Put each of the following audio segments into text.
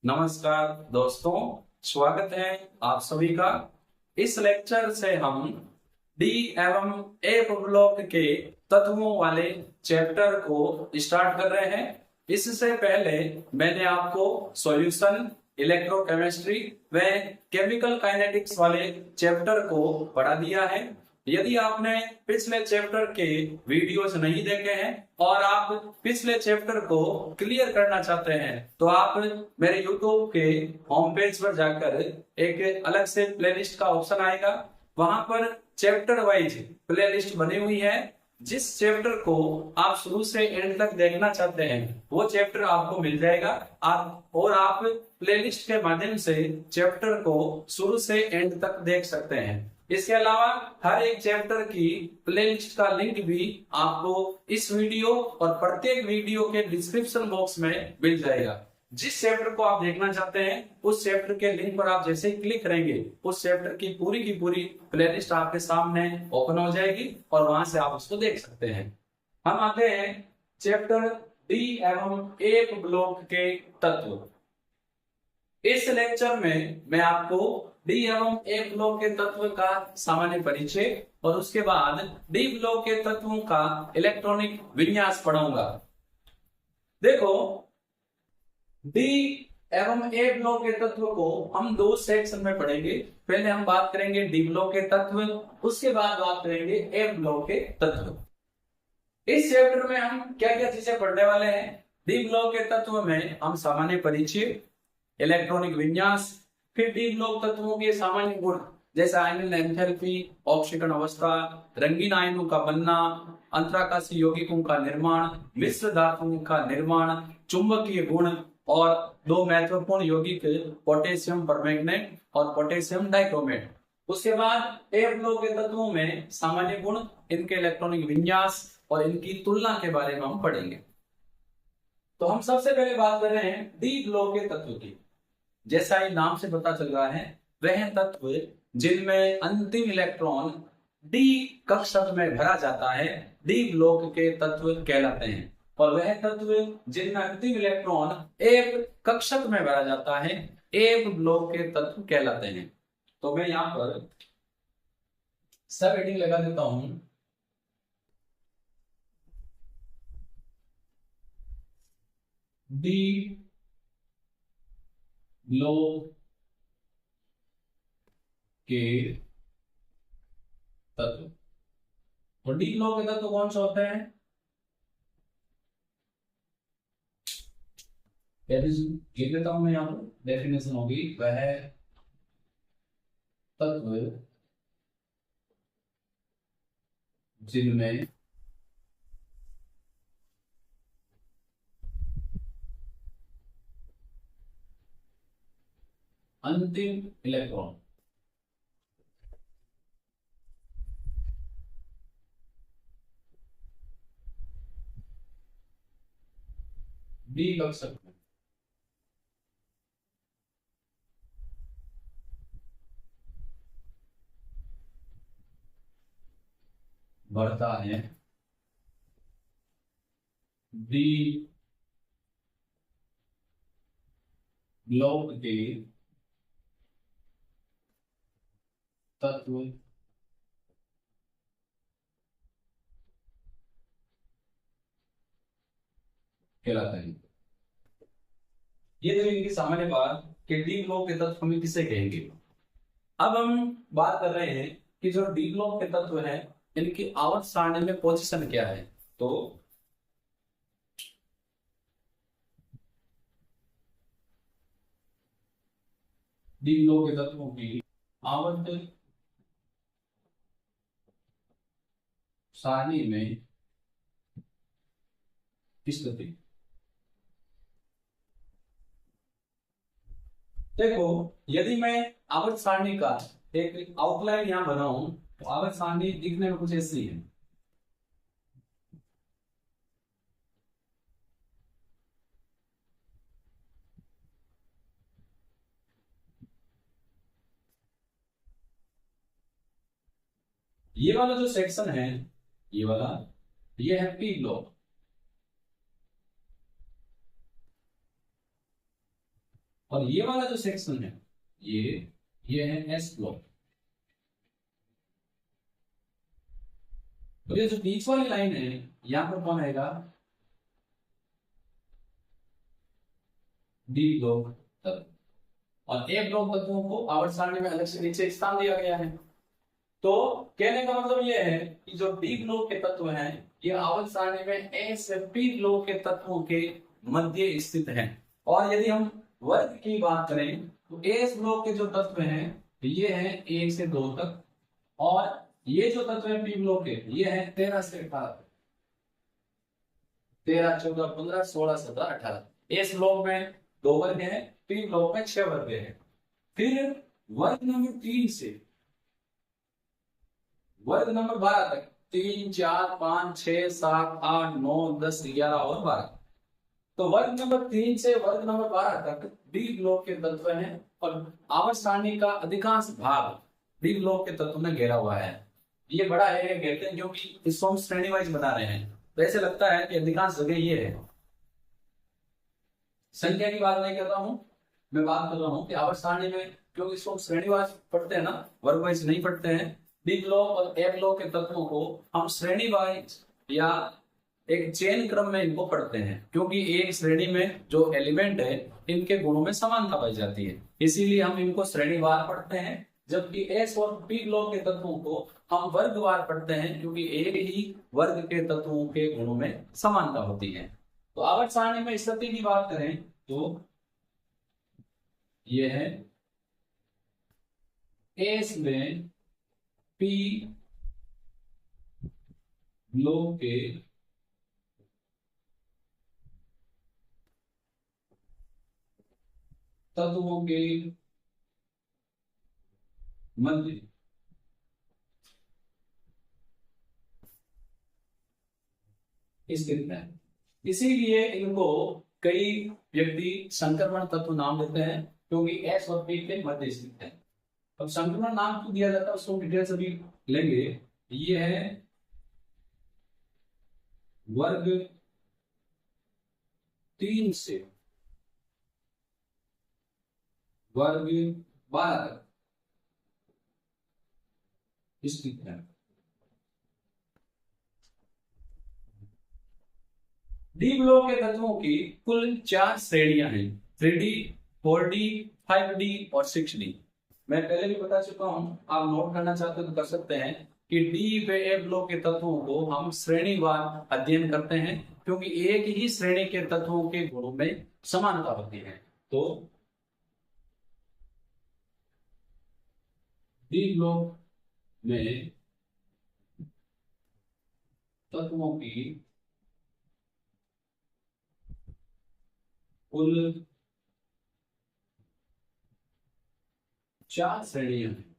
नमस्कार दोस्तों, स्वागत है आप सभी का। इस लेक्चर से हम डी एवं एफ ब्लॉक के तत्वों वाले चैप्टर को स्टार्ट कर रहे हैं। इससे पहले मैंने आपको सॉल्यूशन, इलेक्ट्रोकेमिस्ट्री व केमिकल काइनेटिक्स वाले चैप्टर को पढ़ा दिया है। यदि आपने पिछले चैप्टर के वीडियोस नहीं देखे हैं और आप पिछले चैप्टर को क्लियर करना चाहते हैं तो आप मेरे YouTube के होम पेज पर जाकर एक अलग से प्लेलिस्ट का ऑप्शन आएगा, वहां पर चैप्टर वाइज प्लेलिस्ट बनी हुई है। जिस चैप्टर को आप शुरू से एंड तक देखना चाहते हैं वो चैप्टर आपको मिल जाएगा। आप प्लेलिस्ट के माध्यम से चैप्टर को शुरू से एंड तक देख सकते हैं। इसके अलावा हर एक चैप्टर की प्लेलिस्ट का लिंक भी आपको इस वीडियो और प्रत्येक वीडियो के डिस्क्रिप्शन बॉक्स में मिल जाएगा। जिस चैप्टर को आप देखना चाहते हैं उस चैप्टर के लिंक पर आप जैसे ही क्लिक करेंगे उस चैप्टर की पूरी प्लेलिस्ट आपके सामने ओपन हो जाएगी और वहां से आप उसको देख सकते हैं। हम आते हैं चैप्टर डी एवं एफ ब्लॉक के तत्व। इस लेक्चर में मैं आपको डी एवं एफ ब्लॉक के तत्व का सामान्य परिचय और उसके बाद डी ब्लॉक के तत्वों का इलेक्ट्रॉनिक विन्यास पढ़ाऊंगा। देखो, डी एवं ए ब्लॉक के तत्व को हम दो सेक्शन में पढ़ेंगे। पहले हम बात करेंगे डी ब्लॉक के तत्व, उसके बाद बात करेंगे एफ ब्लॉक के तत्व। इस चैप्टर में हम क्या क्या चीजें पढ़ने वाले हैं। डी ब्लॉक के तत्व में हम सामान्य परिचय, इलेक्ट्रॉनिक विन्यास, फिर डी ब्लॉक तत्वों के सामान्य गुण जैसे आयनन एंथैल्पी, ऑक्सीकरण अवस्था, रंगीन आयनों का बनना, अंतराकाशीय यौगिकों का निर्माण, मिश्र धातुओं का निर्माण, चुंबकीय गुण और दो महत्वपूर्ण यौगिक पोटेशियम परमैंगनेट और पोटेशियम डाइक्रोमेट। उसके बाद एफ ब्लॉक के तत्वों में सामान्य गुण, इनके इलेक्ट्रॉनिक विन्यास और इनकी तुलना के बारे में हम पढ़ेंगे। तो हम सबसे पहले बात कर रहे हैं डी ब्लॉक के तत्व की। जैसा ही नाम से पता चल रहा है वह तत्व जिनमें अंतिम इलेक्ट्रॉन डी कक्षक में भरा जाता है डी ब्लॉक के तत्व कहलाते हैं, और वह तत्व जिनमें अंतिम इलेक्ट्रॉन एफ कक्षक में भरा जाता है एफ ब्लॉक के तत्व कहलाते हैं। तो मैं यहां पर सब हेडिंग लगा देता हूं। डी ब्लॉक के तत्व। और डी ब्लॉक के तत्व कौन से होते हैं? लिख देता हूं मैं यहां पर, डेफिनेशन होगी वह तत्व जिनमें अंतिम इलेक्ट्रॉन डी कक्षक में बढ़ता है डी ब्लॉक के तत्व कहलाता है। ये तो इनकी सामान्य बात कि डी ब्लॉक के तत्व हमें किसे कहेंगे। अब हम बात कर रहे हैं कि जो डी ब्लॉक के तत्व है इनकी आवर्त सारणी में पोजीशन क्या है। तो डी ब्लॉक के तत्वों की आवर्त सारणी में स्थिति। देखो, यदि मैं आवर्त सारणी का एक आउटलाइन यहां बनाऊं तो आवर्त सारणी दिखने में कुछ ऐसी है। ये वाला जो सेक्शन है, ये वाला, ये है पी ब्लॉक। और ये वाला जो सेक्शन है ये है एस ब्लॉक। तो ये जो बीच वाली लाइन है यहां पर कौन आएगा, डी ब्लॉक तत्व। और ए ब्लॉक तत्वों को आवर्त सारणी में अलग से नीचे स्थान दिया गया है। तो कहने का मतलब ये है कि जो डी ब्लॉक के तत्व हैं ये आवर्त सारणी में ए से पी ब्लॉक के तत्वों के मध्य स्थित हैं। और यदि हम वर्ग की बात करें तो एस ब्लॉक के जो तत्व हैं ये है 1 से 2 तक, और ये जो तत्व है पी ब्लॉक के ये है 13 से 18, 13, 14, 15, 16, 17, 18। एस ब्लॉक में 2 वर्ग है, पी ब्लॉक में 6 वर्ग है। फिर वर्ग नंबर 3 से वर्ग नंबर 12 तक 3, 4, 5, 6, 7, 8, 9, 10, 11 और 12। तो वर्ग नंबर 3 से वर्ग नंबर 12 तक डी ब्लॉक के तत्व हैं और आवर्त सारणी का अधिकांश भाग डी ब्लॉक के तत्व में घेरा हुआ है। ये बड़ा है घेरते हैं क्योंकि इसको हम श्रेणी वाइज बना रहे हैं, तो ऐसे लगता है कि अधिकांश जगह ये है। संख्या की बात नहीं कर रहा हूं, मैं बात कर रहा हूं कि आवर्त सारणी में क्योंकि इसको श्रेणी वाइज पढ़ते हैं ना, वर्ग वाइज नहीं पढ़ते हैं। डी ब्लॉक और ए ब्लॉक के तत्वों को हम श्रेणी वाइज या एक चेन क्रम में इनको पढ़ते हैं, क्योंकि एक श्रेणी में जो एलिमेंट है इनके गुणों में समानता पाई जाती है, इसीलिए हम इनको श्रेणीवार पढ़ते हैं। जबकि एस और पी ब्लॉक के तत्वों को हम वर्गवार पढ़ते हैं, क्योंकि एक ही वर्ग के तत्वों के गुणों में समानता होती है। तो आवर्त सारणी में स्थिति की बात करें तो यह है एस में पी ब्लॉक के तत्वों के मध्य स्थित है। इसीलिए इनको कई व्यक्ति संक्रमण तत्व नाम देते हैं, क्योंकि एस और पी के मध्य स्थित है। अब संक्रमण नाम क्यों दिया जाता है उसको डिटेल से भी लेंगे। ये है वर्ग 3 से वर्ग 12 तक स्थित है। डी ब्लॉक के तत्वों की कुल 4 श्रेणियां हैं, 3D, 4D, 5D और 6D। मैं पहले भी बता चुका हूं, आप नोट करना चाहते हो तो कर सकते हैं कि डी व ए ब्लॉक के तत्वों को हम श्रेणीवार अध्ययन करते हैं, क्योंकि एक ही श्रेणी के तत्वों के गुणों में समानता होती है। तो डी ब्लॉक में तत्वों की कुल 4 श्रेणियां हैं।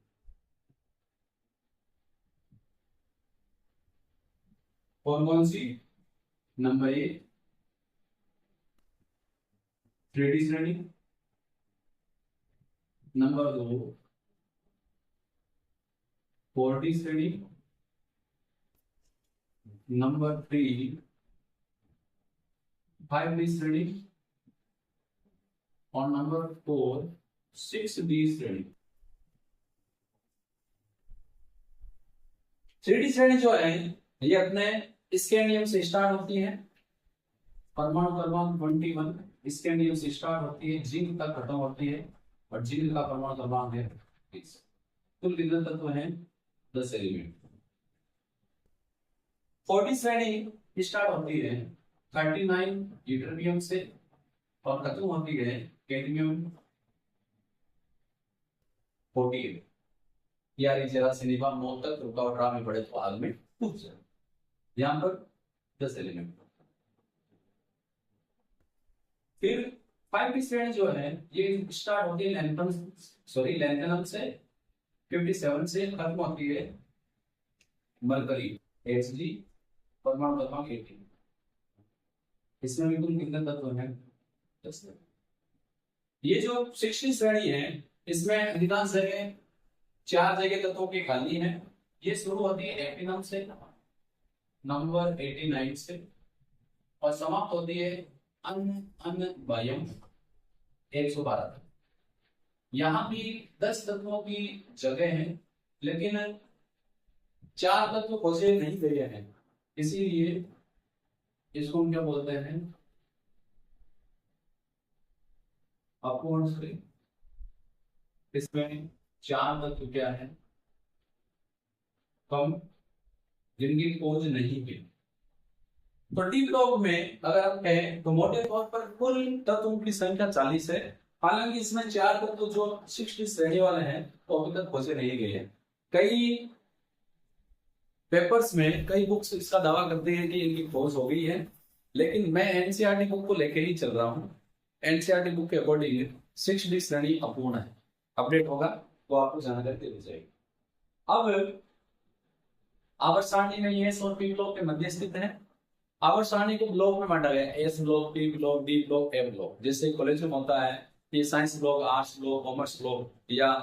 कौन सी? नंबर 1 3D श्रेणी, नंबर 2 4D श्रेणी, नंबर 3 5D श्रेणी और नंबर 4 6D श्रेणी। 3D श्रेणी जो है ये अपने इसके नियम से स्टार्ट होती है, परमाणु क्रमांक 21 इसके नियम से स्टार्ट होती है, जिंक तक खत्म होती है और जिंक का परमाणु क्रमांक है 20। कुल कितने तत्व हैं? 10 एलिमेंट। 40 श्रेणी स्टार्ट होती है 39 यूट्रियम से और खत्म होती है कैडमियम 48। यार जरा से निभा मौत तक रुका में पड़े तो आग में कूद जाए। यहां पर 10 एलिमेंट। फिर 5D श्रेणी जो है ये स्टार्ट होती है लैंथनम से 57 से खत्म होती है मरकरी Hg परमाणु क्रमांक 18। इसमें भी कुल कितने तत्व हैं? 10। ये जो 60 श्रेणी है इसमें अधिकांश जगह 4 जगह तत्वों की खाली है। ये शुरू होती है एक्टिनम से नंबर 89 से और समाप्त होती है अन बायम 112 तत्व। यहाँ भी 10 तत्वों की जगह है, लेकिन 4 तत्व खोजे नहीं गए हैं, इसीलिए इसको हम क्या बोलते हैं, अपूर्ण श्रेणी। इसमें 4 तत्व क्या है, कम, जिनकी खोज नहीं की। तो डी ब्लॉक में अगर हम कहें तो मोटे तौर पर कुल तत्वों की संख्या 40 है। हालांकि इसमें 4 तत्व जो 60 श्रेणी वाले हैं वो अभी तक खोजे नहीं गए हैं। कई पेपर्स में कई बुक्स इसका दावा करते हैं कि इनकी खोज हो गई है, लेकिन मैं एनसीईआरटी बुक को लेके ही चल रहा हूँ। एनसीईआरटी बुक के अकॉर्डिंग 6D श्रेणी अपूर्ण है। अपडेट होगा तो आपको जानकारी दी जाएगी। अब आवर्त सारणी में एस और पी ब्लॉक के मध्य स्थित है। आवर्त सारणी को ब्लॉक में बांटा गया, S block, P block, D block, A block. जैसे कॉलेज में होता है ये science block, arts block, commerce block, या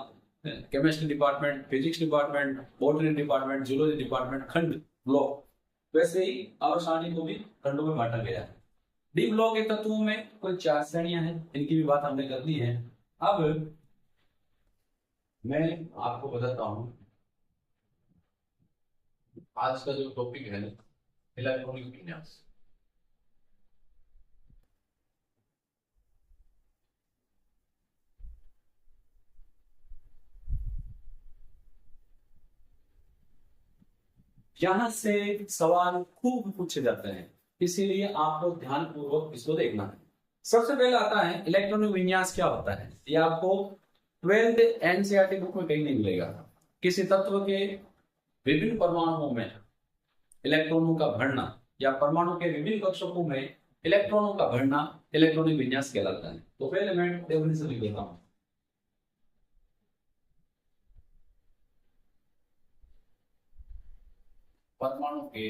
chemistry department, physics department, botany department, zoology department, खंड ब्लॉक, वैसे ही आवर्त सारणी को भी खंडों में बांटा गया है। डी ब्लॉक के तत्वों में कुल 4 श्रेणियां हैं, इनकी भी बात हमने कर ली है। अब मैं आपको बताता हूं आज का जो टॉपिक है इलेक्ट्रॉनिक विन्यास। यहां से सवाल खूब पूछे जाते हैं, इसीलिए आप लोग ध्यानपूर्वक इसको देखना है। सबसे पहले आता है इलेक्ट्रॉनिक विन्यास क्या होता है। ये आपको 12th एनसीईआरटी बुक में कहीं नहीं मिलेगा। किसी तत्व के विभिन्न परमाणुओं में इलेक्ट्रॉनों का भरना या परमाणु के विभिन्न कक्षकों में इलेक्ट्रॉनों का भरना इलेक्ट्रॉनिक विन्यास कहलाता है। तो पहले मैं डेफिनेशन लिख देता हूं। परमाणु के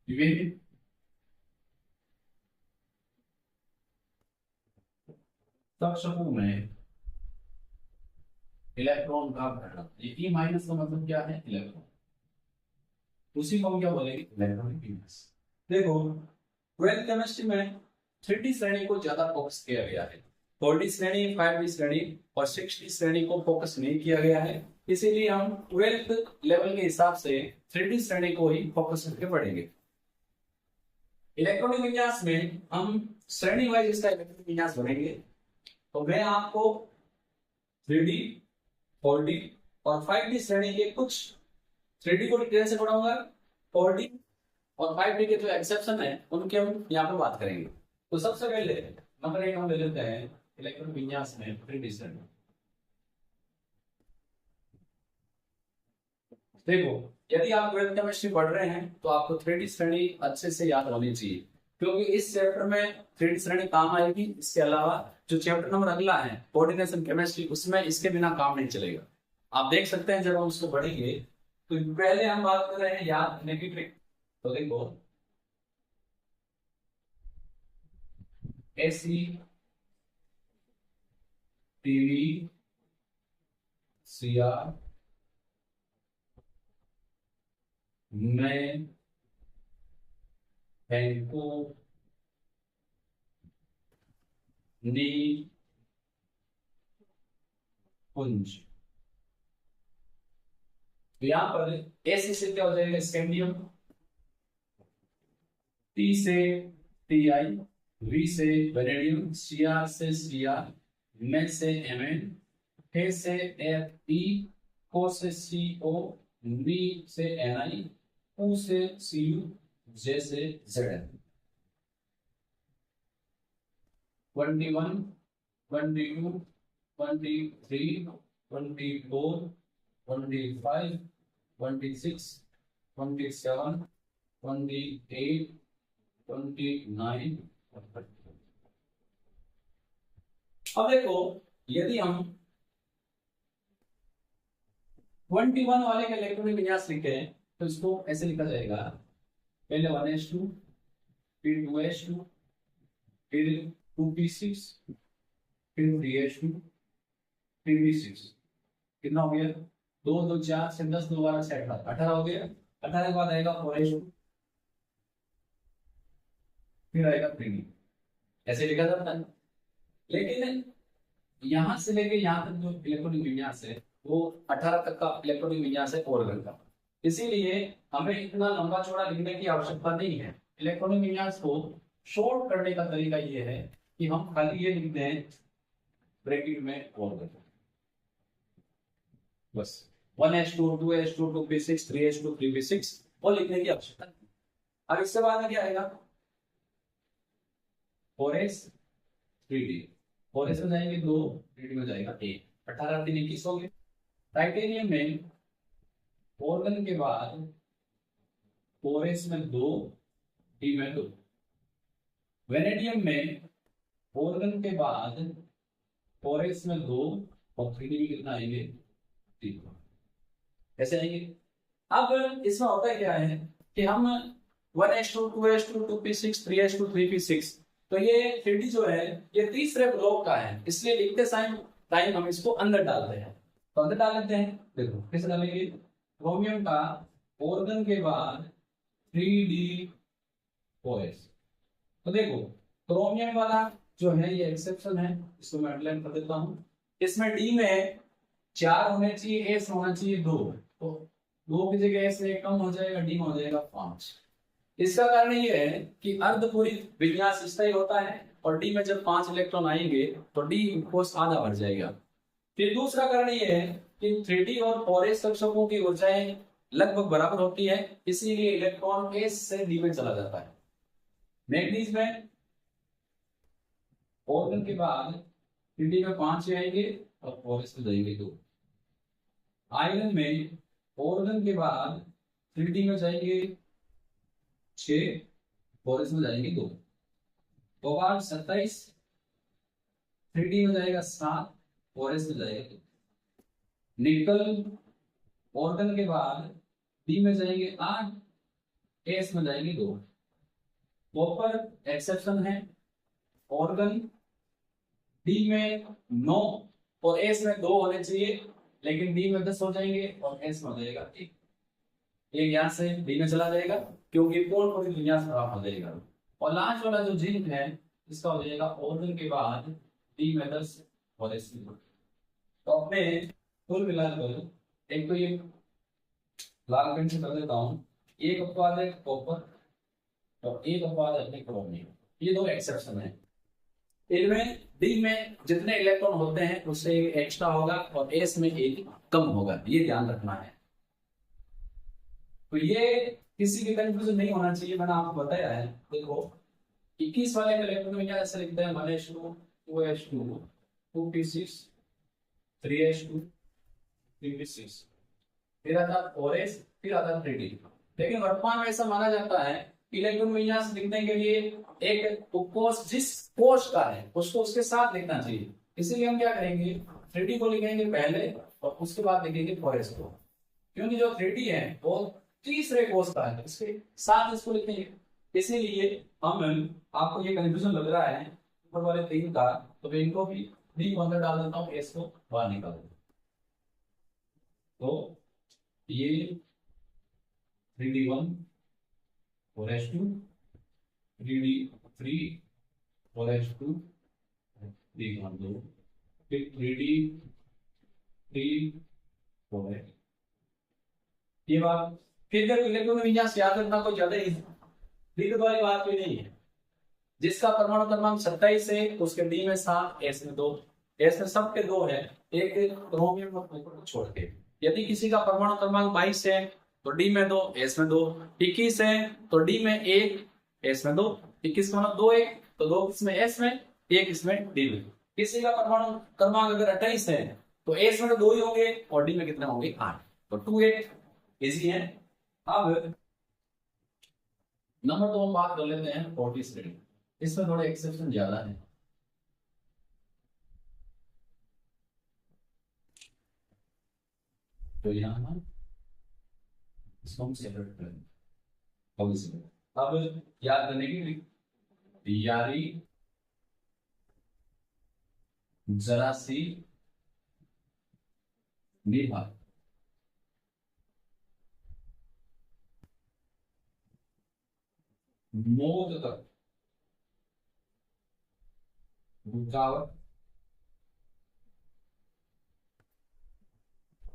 विभिन्न कक्षकों में इलेक्ट्रॉन का भरना, ये ई माइनस का मतलब क्या है, इलेक्ट्रॉन। उसी को हम क्या बोलेंगे, इलेक्ट्रॉनिक विन्यास। देखो 12th केमिस्ट्री में 3D श्रेणी को ज्यादा फोकस किया गया है। 4D श्रेणी, 5D श्रेणी और 6D श्रेणी को फोकस नहीं किया गया है, इसीलिए हम 12th लेवल के हिसाब से 3D श्रेणी को ही फोकस करके पढ़ेंगे। इलेक्ट्रॉनिक विन्यास में हम श्रेणी वाइज इसका इलेक्ट्रॉनिक विन्यास बढ़ेंगे। तो मैं आपको 3D, 4D और 5D श्रेणी के कुछ 3D को डिटेल से पढ़ाऊंगा, 4D और 5D के जो एक्सेप्शन है उनके हम यहाँ पे बात करेंगे। तो सबसे पहले नंबर 1 हम ले लेते हैं इलेक्ट्रॉनिक विन्यास में 3D श्रेणी। देखो यदि आप 12th केमिस्ट्री पढ़ रहे हैं तो आपको 3D श्रेणी अच्छे से याद होनी चाहिए, क्योंकि इस चैप्टर में 3D श्रेणी काम आएगी। इसके अलावा जो चैप्टर नंबर अगला है कोऑर्डिनेशन केमिस्ट्री, उसमें इसके बिना काम नहीं चलेगा। आप देख सकते हैं जब हम उसको पढ़ेंगे। तो पहले हम बात कर रहे हैं याद नेगेटिव। तो देखो एसी, टीवी, सीआर में हैंको, नी, पुंज। तो यहां पर एसी से क्या हो जाएगा, स्कैंडियम, टी से टीआई, वी से वेनेडियम, सीआर से सीआर, में से एमएन, हे से एफई, को से सीओ, वी से एनआई, उ से सीयू, जे से जेड। 21, 22, 23, 24, 25, 26, 27, 28, 29। अब देखो यदि हम 21 वाले का इलेक्ट्रॉनिक विन्यास लिखते हैं तो इसको ऐसे लिखा जाएगा, पहले 1s2, फिर 2s2, फिर 2p6, फिर 3s2, फिर v6। कितना हो गया, 2 2 4 से 10 2 12 से 18 हो गया। 18 के बाद आएगा 4s2, फिर आएगा 3D, ऐसे लिखा जाता है। लेकिन यहाँ से लेके यहाँ तक जो इलेक्ट्रॉनिक विन्यास है वो 18 तक का इलेक्ट्रॉनिक विन्यास है ऑर्गन का। इसीलिए हमें इतना लंबा चौड़ा लिखने की आवश्यकता नहीं है। इलेक्ट्रॉनिक विन्यास को शॉर्ट करने का तरीका ये है कि हम खाली ये लिखते हैं ब्रैकेट में ऑर्गन, बस 1s2 2s2 2p6 3s2 3p6 वो लिखने की आवश्यकता नहीं। अब इसके बाद में क्या आएगा 4s 3d, 4s में जाएंगे 2, 3d में जाएगा 1, 18 3 21 हो गए। टाइटेनियम में ऑर्गन के बाद 4s में 2, d में 2। वेनेडियम में ऑर्गन के बाद 4s में 2 और 3d में कितना आएंगे 3, ऐसे आएंगे। अब इसमें होता क्या है कि हम 1s2 2s2 2p6 3s2 3p6, तो ये 3d जो है ये तीसरे ब्लॉक का है, इसलिए लिखते टाइम हम इसको अंदर डालते हैं। तो अंदर डाल लेते हैं, देखो कैसे डालेंगे। क्रोमियम का ऑर्गन के बाद 3d4s, तो देखो क्रोमियम वाला जो है ये एक्सेप्शन है, इसको मैं अंडरलाइन कर देता हूं। इसमें डी में 4 होने चाहिए, एस होना चाहिए 2, तो 2 की जगह एस कम हो जाएगा, डी में हो जाएगा 5। इसका कारण ये है कि अर्धपूरी विन्यास स्थायी होता है और डी में जब 5 इलेक्ट्रॉन आएंगे तो डी कोर्स आधा बढ़ जाएगा। फिर दूसरा कारण ये है कि 3d और 4s कक्षकों की ऊर्जाएं लगभग बराबर होती है, इसीलिए इलेक्ट्रॉन एस से डी में चला जाता है। मैग्नीज में ऑर्गन के बाद 3d में 5 आएंगे और 4s में जाएंगे 2। आयरन में ऑर्गन के बाद 3d में जाएंगे 6, 4s में जाएंगे 2। कोबाल्ट 27, 3d में जाएगा 7, 4s में जाएगा 2। निकल ऑर्गन के बाद d में जाएंगे 8, s में जाएंगे 2। कॉपर एक्सेप्शन है, ऑर्गन d में 9 और s में 2 होने चाहिए, लेकिन d में 10 हो जाएंगे और s में हो जाएगा 1। एक यहाँ से d में चला जाएगा क्योंकि पूर्ण विन्यास खराब हो जाएगा। और लास्ट वाला जो जिंक है इसका हो जाएगा ऑर्गन के बाद d में 10 और s में 2। तो अपने कुल मिलाकर एक तो ये लाल पेन से कर देता हूँ, एक अपवाद है कॉपर और एक अपवाद है क्रोमियम, ये 2 एक्सेप्शन है। इनमें डी में जितने इलेक्ट्रॉन होते हैं उससे एक्स्ट्रा होगा और एस में एक कम होगा, ये ध्यान रखना है। तो ये किसी की कंफ्यूजन नहीं होना चाहिए, मैंने आपको बताया है। देखो 21 वाले में इलेक्ट्रॉन में क्या ऐसे लिखते हैं 1s2 2s2 2p6 3s2 3p6, फिर आता 4s, फिर आता 3d। लेकिन वर्तमान में ऐसा माना जाता है इलेक्ट्रॉन विन्यास लिखने के लिए एक उपकोष जिस कोष का है उसको उसके साथ लिखना चाहिए, इसीलिए हम क्या करेंगे 3d को लिखेंगे पहले और उसके बाद लिखेंगे 4s को, क्योंकि जो 3d है वो तीसरे कोष का है, इसके साथ इसको लिखेंगे। इसीलिए हम आपको ये कंफ्यूजन लग रहा है ऊपर वाले 3 का, तो मैं इनको भी डी को अंदर डाल देता हूँ, एस को बाहर निकाल देता हूँ। तो ये 3d1 4s2 3d3 4s2 3d2 फिर 3d3 4s, ये बात। फिर इलेक्ट्रॉन विन्यास याद रखना कोई ज्यादा दिक्कत वाली बात कोई नहीं है। जिसका परमाणु क्रमांक 27 है उसके डी में 7, एस में 2, एस में सबके 2 है, एक क्रोमियम को छोड़ के। यदि किसी का परमाणु क्रमांक 22 है तो डी में 2, एस में 2, 21 है तो डी में 1, एस में 2, 21 में 2 1, तो 2 इसमें एस में, 1 इसमें डी में। किसी का परमाणु क्रमांक अगर 28 है तो एस में तो 2 ही होंगे और डी में कितने होंगे 8, तो 2 8 इजी है। अब नंबर 2 हम बात कर लेते हैं 40, इसमें थोड़े एक्सेप्शन ज्यादा है। तो यहाँ इसको हम सेपरेट करेंगे। अब याद करने की यारी जरा सी निभा, मोद तक रुकावट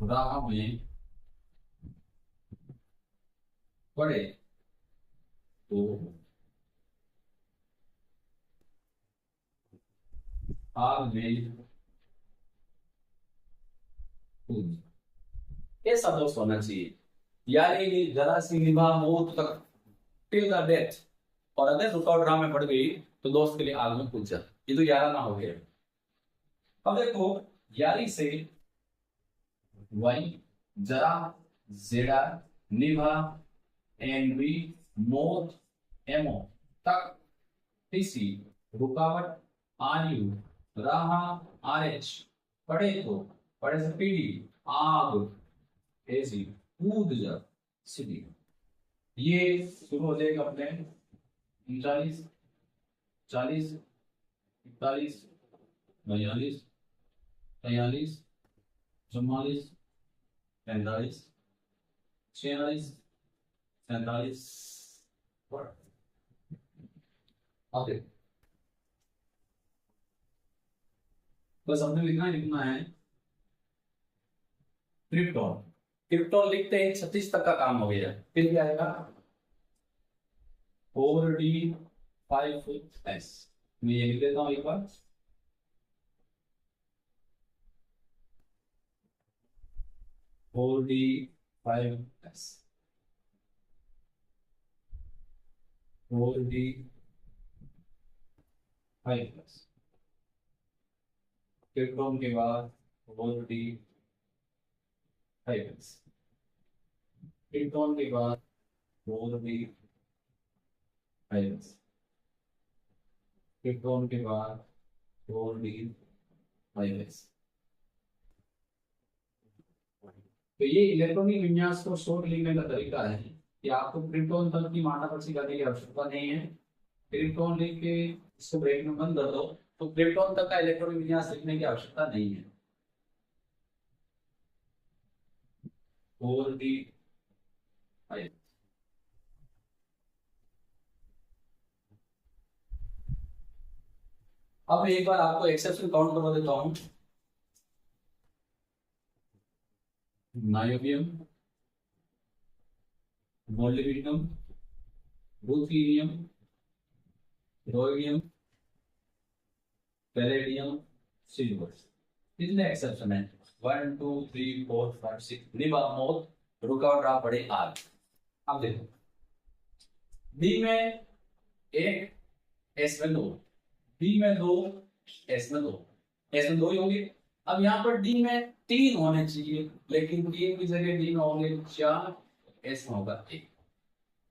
राह में पड़े तो आग में कूद। ऐसा दोस्त होना चाहिए, यानी जरा सी निभा मौत तक, टिल द डेथ। और अगर रुकावट राह में पड़ गई तो दोस्त के लिए आग में कूद जा। ये तो याराना हो गया। अब देखो, यारी से वाई जरा, जेडा, निभा, एनवी, मौत, एमओ तक, टीसी रुकावट आयु राह आरएच पड़े तो पड़े से पीढ़ी आग एसी कूद जा सीधी। ये शुरू हो जाएगा अपने 39 40 41 42 43 44 45 46 47 ओके। बस हमने लिखना है क्रिप्टॉन। क्रिप्टॉन लिखते ही 36 तक का काम हो गया। फिर क्या आएगा? 4D5S। मैं ये लिख देता हूँ एक बार। 4D5S 4D5S। क्रिप्टॉन के बाद 4D5S। क्रिप्टॉन के बाद 4D5S। क्रिप्टॉन के बाद 4D5S। तो ये इलेक्ट्रॉनिक विन्यास को शॉर्ट लिखने का तरीका है कि आपको क्रिप्टॉन तक की मानापर्ची करने की आवश्यकता नहीं है। क्रिप्टॉन लिख के इसको ब्रेक में बंद कर दो तो क्रिप्टॉन तक का इलेक्ट्रॉनिक विन्यास लिखने की आवश्यकता नहीं है। 4D5। अब एक बार आपको एक्सेप्शन काउंट करवा देता हूं। Niobium, molybdenum, ruthenium, rhodium, palladium, silver. कितने एक्सेप्शन है? 1 2 3 4 5 6। निभा मौत, रुकावट राह पड़े आग। अब देखो, डी में एक, एस में दो, डी में दो, एस में दो, एस में दो ही होंगे। अब यहाँ पर डी में 3 होने चाहिए, लेकिन 3 की जगह डी में होंगे 4, एस में होगा 1।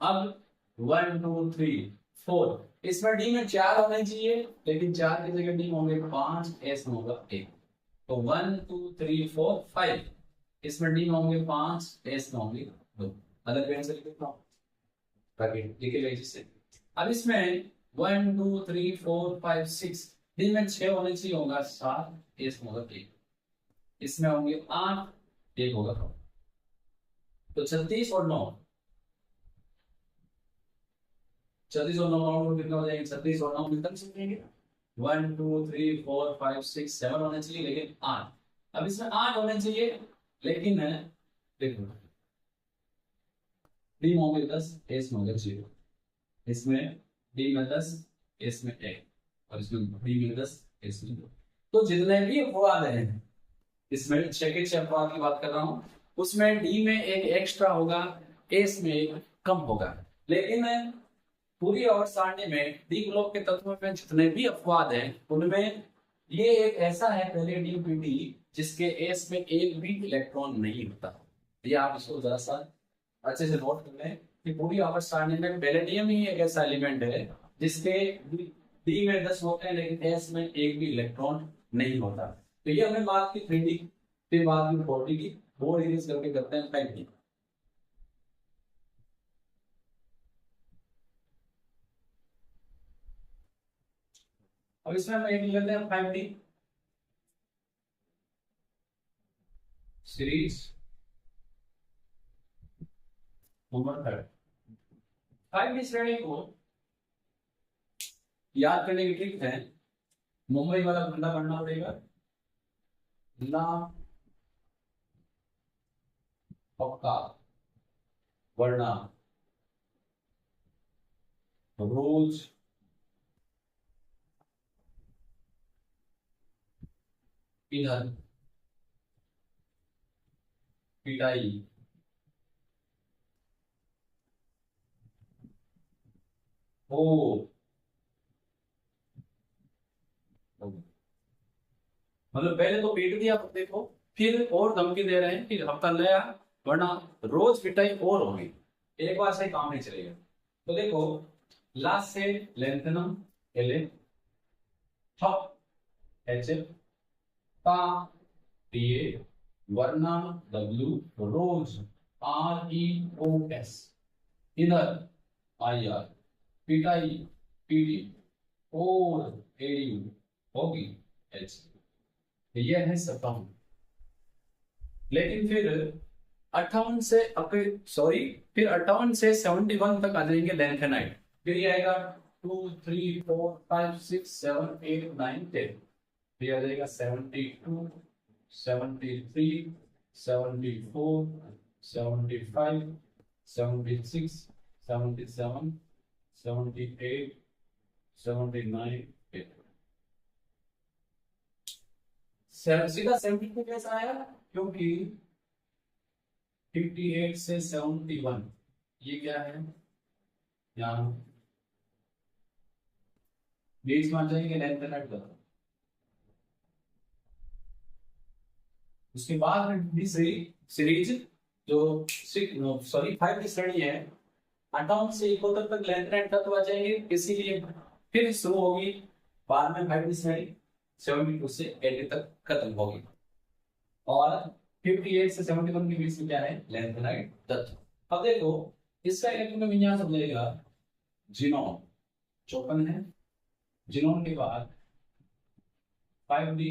अब 1 2 3 4, इसमें डी में 4 होने चाहिए, लेकिन 4 की जगह डी में होंगे 5, एस में होगा 1। तो 1 2 3 4 5, इसमें डी में होंगे 5, एस में होंगे 2। अलग पेन से लिख देता हूँ ताकि लिखेगा जिससे। अब इसमें 1 2 3 4 5 6, डी में 6 होने चाहिए, होगा 7, एस में होगा 1। इसमें होंगे 8, 1 होगा 9। तो 36 और 9, 36 और 9 काउंट कितना हो जाएंगे? 36 और 9 मिलकर समझेंगे। 1 2 3 4 5 6 7 होने चाहिए, लेकिन 8। अब इसमें 8 होने चाहिए, लेकिन देखो डी में होंगे 10, एस में होगा 0। इसमें डी में 10, एस में 1, और इसमें डी में 10, एस में 2। तो जितने भी अपवाद हैं, इसमें 6 के 6 अपवाद की बात कर रहा हूं, उसमें डी में एक एक्स्ट्रा होगा, एस में एक कम होगा। लेकिन पूरी आवर्त सारणी में डी ब्लॉक के तत्वों में जितने भी अपवाद हैं, उनमें ये एक ऐसा है पैलेडियम पीडी जिसके एस में एक भी इलेक्ट्रॉन नहीं होता। ये आप इसको जरा सा अच्छे से नोट कर लें कि पूरी आवर्त सारणी में पैलेडियम ही एक ऐसा एलिमेंट है जिसके डी में 10 होते हैं, लेकिन एस में एक भी इलेक्ट्रॉन नहीं होता। तो ये हमने बात की 3D, फिर बात की 4D की, 4 सीरीज करके करते हैं 5D। अब इसमें हम एक लेते हैं 5D सीरीज नंबर 3। 5D श्रेणी को याद करने की ट्रिक है, मुंबई वाला फंडा पढ़ना पड़ेगा, ला पक्का वरना रोज इधर पिटाई, हो मतलब पहले तो पीट दिया देखो, फिर और धमकी दे रहे हैं कि हफ्ता नया वरना रोज पिटाई और होगी। एक बार से काम नहीं चलेगा। तो देखो लास्ट से लेंथनम एल ठप एच ता टी ए वरना डब्ल्यू रोज आर ई ओ एस इधर आई आर पिटाई पी डी और ए यू होगी एच। ये है 57। लेकिन फिर 58 से सॉरी फिर 58 से 71 तक आ जाएंगे लेंथेनाइट। फिर ये आएगा 2 3 4 5 6 7 8 9 10। फिर आ जाएगा 72 73 74 75 76 77 78 79 सीधा 72 कैसा आया, क्योंकि 58 से 71 ये क्या है, यहाँ बीच में आ जाएंगे लेंथेनाइट का। उसके बाद दूसरी सीरीज जो 5 श्रेणी है 58 से 71 तक लेंथेनाइट तत्व आ जाएंगे, इसीलिए फिर शुरू होगी बाद में 5 श्रेणी 72 से 80 तक खत्म होगी। और 58 से 71 के बीच में क्या है, लेंथेनाइट तत्व। अब देखो इसका इलेक्ट्रॉन विन्यास हो जाएगा जिनोन 54 है, जिनोन के बाद 5d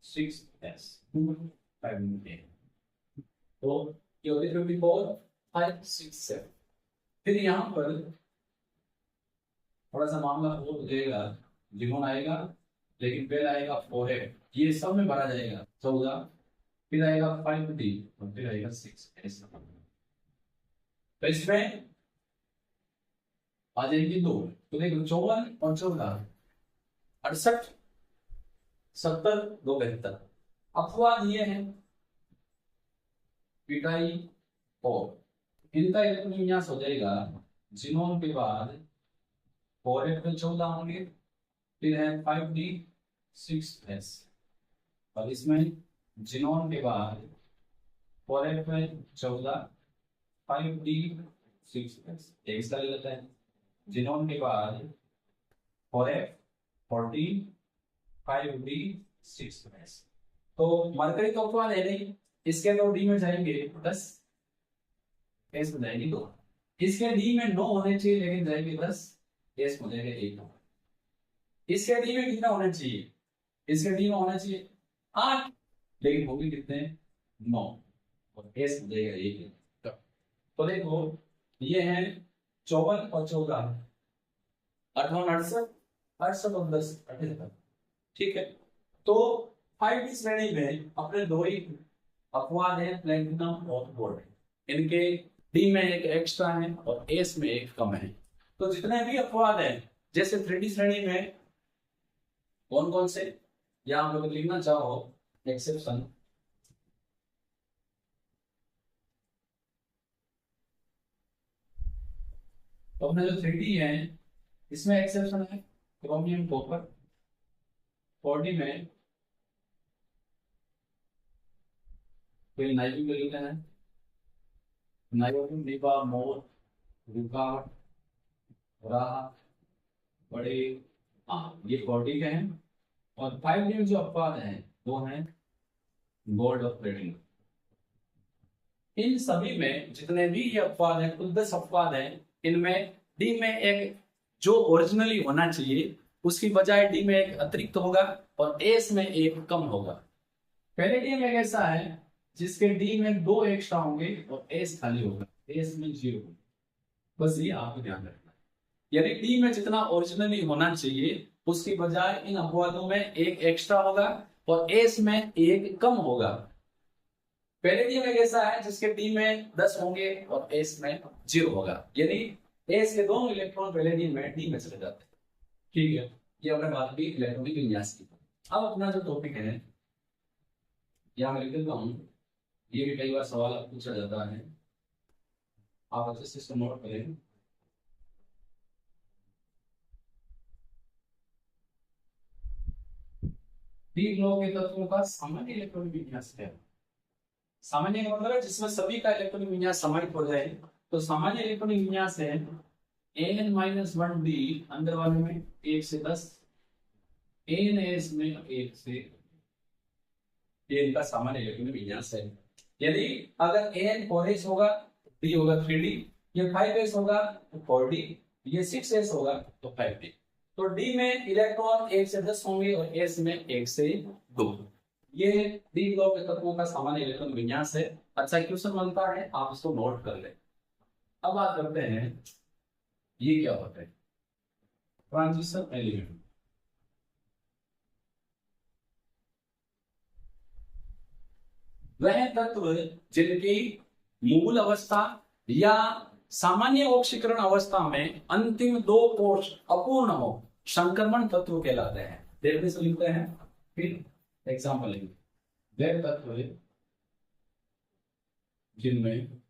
6s 5d तो ये होगी 54 5 6 7। फिर यहाँ पर थोड़ा सा मामला और हो जाएगा, जिनोन आएगा लेकिन पहले आएगा 4f, ये सब में भरा जाएगा 14, फिर आएगा 5d और फिर आएगा 6s। तो इसमें आ जाएगी 2। तो देखो 54 और 14 68 70 2 72। अपवाद ये है पिटाई और इनका इलेक्ट्रॉन विन्यास हो जाएगा जिनोन के बाद 4f में 14 होंगे, फिर है 5d 6s और इसमें जिनोन के बाद 4f में 14 5d 6s एक इसका ले लेते हैं। जिनोन के बाद 4f 14 5d 6s। तो मरकरी तो अपवाद है नहीं, इसके अंदर डी में जाएंगे 10, एस में जाएंगे 2, इसके डी में 9 होने चाहिए लेकिन जाएंगे 10, एस में जाएंगे 1। इसके डी में कितना होना चाहिए, इसके डी में होना चाहिए 8 लेकिन होगी कितने 9 और एस में जाएगा 1। तो देखो ये है 54 और 14 58 68 68 और 10 78। ठीक है, तो 5d श्रेणी में अपने दो ही अपवाद है प्लैटिनम और गोल्ड, इनके डी में एक एक्स्ट्रा है और एस में एक कम है। तो जितने भी अपवाद हैं जैसे 3d श्रेणी में कौन कौन से, या आप लोग लिखना चाहो एक्सेप्शन, तो अपने जो 3d है इसमें एक्सेप्शन है क्रोमियम कॉपर, 4d में कोई नाइट्रोजन ले लेते हैं, नाइट्रोजन डिब्बा मोर रुकावट राह बड़े ये 4d के हैं। और 5d में जो अपवाद हैं वो हैं गोल्ड और प्लेटिनम। इन सभी में जितने भी ये अपवाद हैं कुल 10 अपवाद हैं, इनमें डी में एक जो ओरिजिनली होना चाहिए उसकी बजाय डी में एक अतिरिक्त होगा और एस में एक कम होगा। पहले डी में ऐसा है जिसके डी में 2 एक्स्ट्रा होंगे और एस खाली होगा, एस में 0 होगा। बस ये आपको ध्यान रखना है, यानी डी में जितना ओरिजिनली होना चाहिए उसकी बजाय इन अपवादों में एक एक्स्ट्रा होगा और एस में एक कम होगा। पैलेडियम एक ऐसा है जिसके डी में 10 होंगे और एस में 0 होगा, यानी एस के दोनों इलेक्ट्रॉन पैलेडियम में डी में चले जाते हैं। ठीक है, ये हमने बात की इलेक्ट्रॉनिक विन्यास की। अब अपना जो टॉपिक है यहाँ मैं लिख देता हूं, ये भी कई बार सवाल पूछा जाता है, आप अच्छे से इसको नोट करें। डी ब्लॉक के तत्वों का सामान्य इलेक्ट्रॉनिक विन्यास है। सामान्य का मतलब है जिसमें सभी का इलेक्ट्रॉनिक विन्यास समाहित हो जाए, तो सामान्य इलेक्ट्रॉनिक विन्यास है n-1d अंदर वाले में 1 से 10, ns में 1 से, ये इनका सामान्य इलेक्ट्रॉनिक विन्यास है। यदि अगर n 4s होगा, d होगा 3d, ये 5s होगा तो 4d, ये 6s होगा तो 5d। तो d में इलेक्ट्रॉन 1 से 10 होंगे और s में 1 से 2। ये डी ब्लॉक के तत्वों का सामान्य इलेक्ट्रॉन विन्यास है। अच्छा क्वेश्चन बनता है, आप इसको नोट कर ले। अब बात करते हैं ये क्या होता है, ट्रांजिशन एलिमेंट। वह तत्व जिनकी मूल अवस्था या सामान्य ऑक्सीकरण अवस्था में अंतिम 2 कोष अपूर्ण हो, संक्रमण तत्व कहलाते हैं। देखने से लिखते हैं, फिर एग्जाम्पल लेंगे। वह तत्व जिनमें,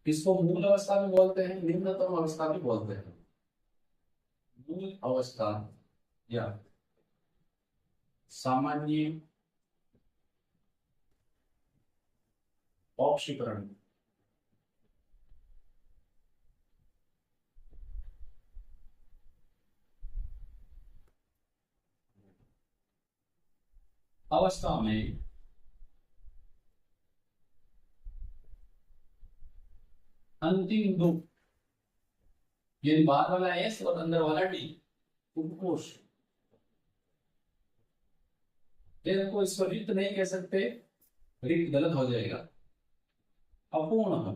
इसको मूल अवस्था भी बोलते हैं, निम्नतम अवस्था भी बोलते हैं। मूल अवस्था या सामान्य ऑक्सीकरण अवस्था में अंतिम 2, ये बाहर वाला एस और अंदर वाला डी उपकोष, देखो इसको रिक्त नहीं कह सकते, रिक्त गलत हो जाएगा। अपूर्ण,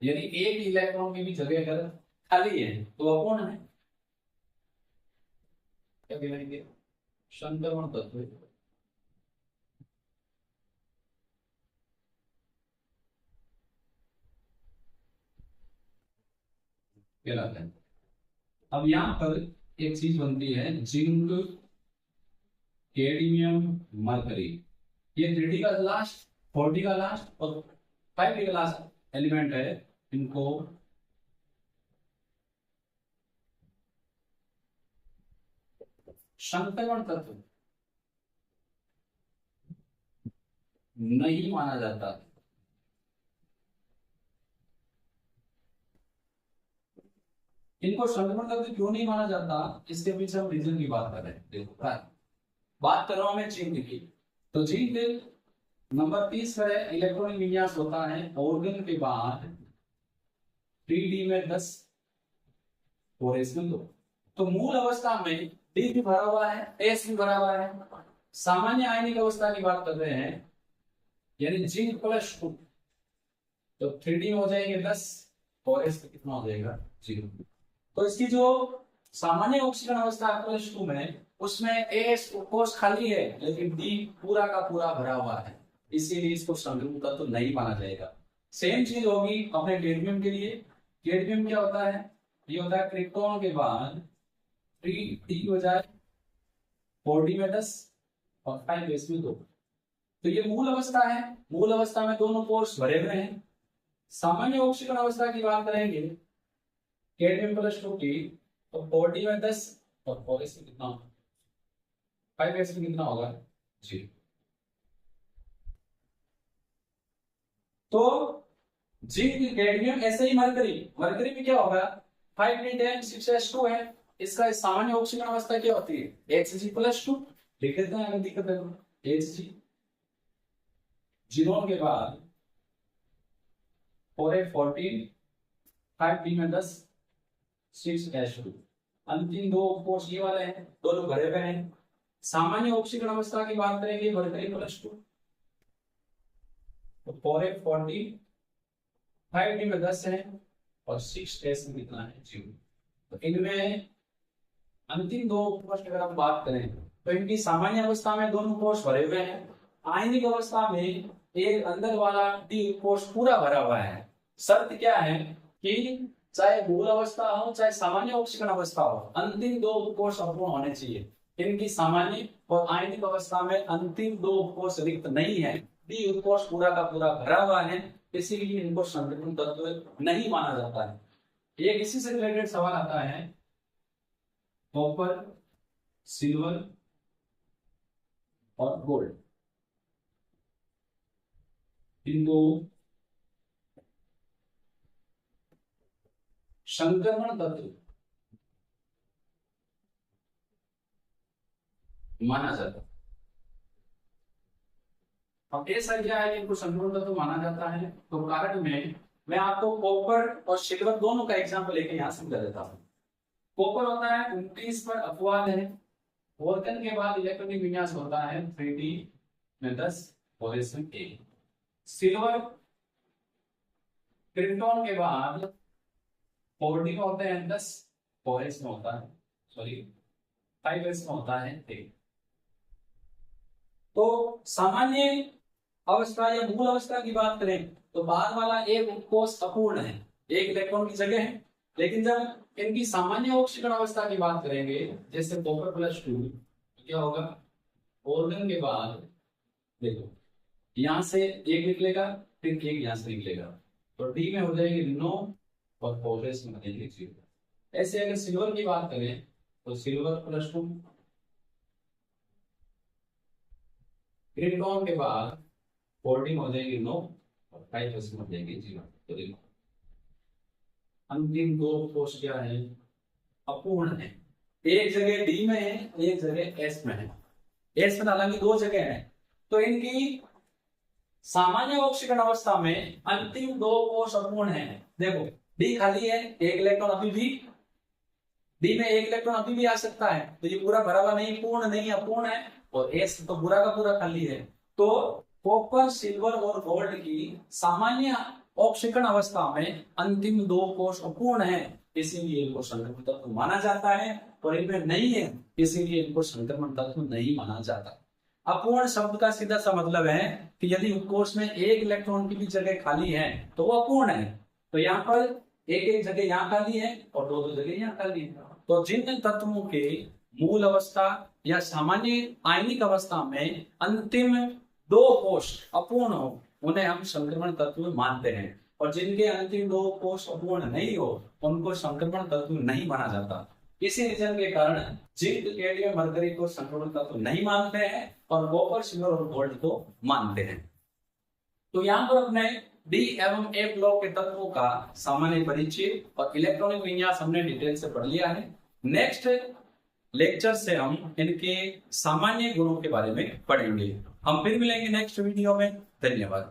यानी एक इलेक्ट्रॉन की भी जगह अगर खाली है तो अपूर्ण है, क्या कहलाएंगे, संक्रमण तत्व। कहलाते हैं। अब यहां पर एक चीज बनती है, जिंक, कैडमियम, मरकरी, ये 3D का लास्ट, 4D का लास्ट और 5D का लास्ट एलिमेंट है। इनको संक्रमण तत्व नहीं माना जाता। इनको संक्रमण तत्व क्यों नहीं माना जाता, इसके पीछे हम रीजन की बात कर रहे हैं। देखो बात कर रहा हूं मैं जिंक की, तो जिंक नंबर 30 पर इलेक्ट्रॉनिक विन्यास होता है ऑर्गन के बाद 3D में 10 और एस में 2। तो मूल अवस्था में डी भी भरा हुआ है, एस भी भरा हुआ है। सामान्य आयनिक अवस्था की बात कर रहे हैं, यानी जिंक प्लस 2, तो 3D में हो जाएंगे 10 और एस कितना हो जाएगा 0। तो इसकी जो सामान्य ऑक्सीकरण अवस्था +2 में, उसमें एस कोष खाली है लेकिन डी पूरा का पूरा भरा हुआ है, इसीलिए इसको संक्रमण तत्व तो नहीं माना जाएगा। सेम चीज होगी अपने कैडमियम के लिए। कैडमियम क्या होता है, ये होता है क्रिप्टॉन के बाद 3D की बजाय 4D में 10 और 5s में 2। तो ये मूल अवस्था है, मूल अवस्था में दोनों कोष भरे हुए हैं। सामान्य ऑक्सीकरण अवस्था की बात करेंगे कैडमियम +2 की, तो 4D में 10 और 4s में कितना, 5s में कितना होगा 0। तो जिंक, कैडमियम, ऐसे ही मरकरी, मरकरी में क्या होगा 5d10 6s2 है। इसका सामान्य ऑक्सीकरण अवस्था क्या होती है Hg+2, लिख देते हैं अगर दिक्कत है तो Hg। जीनोन के बाद 4a14, 5d में 10, 6s2, अंतिम 2 कोष ये वाले हैं, दोनों भरे हुए हैं। सामान्य ऑक्सीकरण अवस्था की बात करेंगे मरकरी +2, तो 4a14, 5d में 10 है और 6s में कितना है 0। तो इनमें अंतिम दो कोष की अगर हम बात करें तो इनकी सामान्य अवस्था में दोनों कोष भरे हुए हैं। आयनिक अवस्था में एक अंदर वाला डी कोष पूरा भरा हुआ है। शर्त क्या है कि चाहे मूल अवस्था हो चाहे सामान्य ऑक्सीकरण अवस्था हो, अंतिम दो कोष अपूर्ण होने चाहिए। इनकी सामान्य और आयनिक अवस्था में अंतिम दो कोष रिक्त नहीं है, डी कोष पूरा का पूरा भरा हुआ है, इसीलिए इनको संतृप्त तत्व नहीं माना जाता है। एक इसी से रिलेटेड सवाल आता है, कॉपर, सिल्वर और गोल्ड, इनको संक्रमण तत्व माना जाता है। अब ऐसा क्या है कि इनको संक्रमण तत्व माना जाता है? तो कारण में मैं आपको कॉपर और सिल्वर दोनों का एग्जांपल लेके यहां समझा देता हूं। कॉपर होता है 29 पर अपवाद है, ऑर्गन के बाद इलेक्ट्रॉनिक विन्यास होता है 3d में 10 पोजीशन A। सिल्वर क्रिप्टॉन के बाद 4d में होते हैं 10 पोजीशन होता है, सॉरी 5s में होता है 8। तो सामान्य अवस्था या मूल अवस्था की बात करें तो बाहर वाला एक कोष अपूर्ण है, एक इलेक्ट्रॉन की जगह है। लेकिन जब इनकी सामान्य ऑक्सीकरण अवस्था की बात करेंगे, जैसे कॉपर +2, तो क्या होगा? ऑर्गन के बाद देखो यहां से एक निकलेगा, फिर एक यहां से निकलेगा, तो डी में हो जाएगी 9 और पोजेस में हो जाएगी 0। ऐसे अगर सिल्वर की बात करें तो सिल्वर +2, क्रिप्टॉन के बाद 14 हो जाएगी 9 और 5 हो जाएगी 0। तो देखो अंतिम दो कोष क्या है? अपूर्ण है। एक जगह डी में है, एक जगह एस में है। एस में हालांकि दो जगह है, तो इनकी सामान्य ऑक्सीकरण अवस्था में अंतिम दो कोष अपूर्ण है। देखो डी खाली है, एक इलेक्ट्रॉन अभी भी डी में एक इलेक्ट्रॉन अभी भी आ सकता है, तो ये पूरा भरा हुआ नहीं, पूर्ण नहीं, अपूर्ण है। और एस तो पूरा का पूरा खाली है। तो कॉपर, सिल्वर और गोल्ड की सामान्य ऑक्सीकरण अवस्था में अंतिम दो कोष अपूर्ण है, इसीलिए इनको संक्रमण तत्व माना जाता है। और इनमें नहीं है, इसीलिए इनको संक्रमण तत्व नहीं माना जाता। अपूर्ण शब्द का सीधा सा मतलब है कि यदि कोष में एक इलेक्ट्रॉन की भी जगह खाली है तो वो अपूर्ण है। तो यहाँ पर एक एक जगह यहाँ खाली है और दो दो जगह यहाँ खाली है। तो जिन तत्वों के मूल अवस्था या सामान्य आयनिक अवस्था में अंतिम दो कोष अपूर्ण हो, उन्हें हम संक्रमण तत्व मानते हैं। और जिनके अंतिम दो कोष अपूर्ण नहीं हो, उनको संक्रमण तत्व नहीं माना जाता। इसी रीजन के कारण जिंक, कैडमियम, मरकरी को संक्रमण तत्व नहीं मानते हैं और कॉपर, सिल्वर और गोल्ड को मानते हैं। तो यहाँ पर अपने डी एवं ए ब्लॉक के तत्वों का सामान्य परिचय और इलेक्ट्रॉनिक विन्यास हमने डिटेल से पढ़ लिया है। नेक्स्ट लेक्चर से हम इनके सामान्य गुणों के बारे में पढ़ेंगे। हम फिर मिलेंगे नेक्स्ट वीडियो में। धन्यवाद।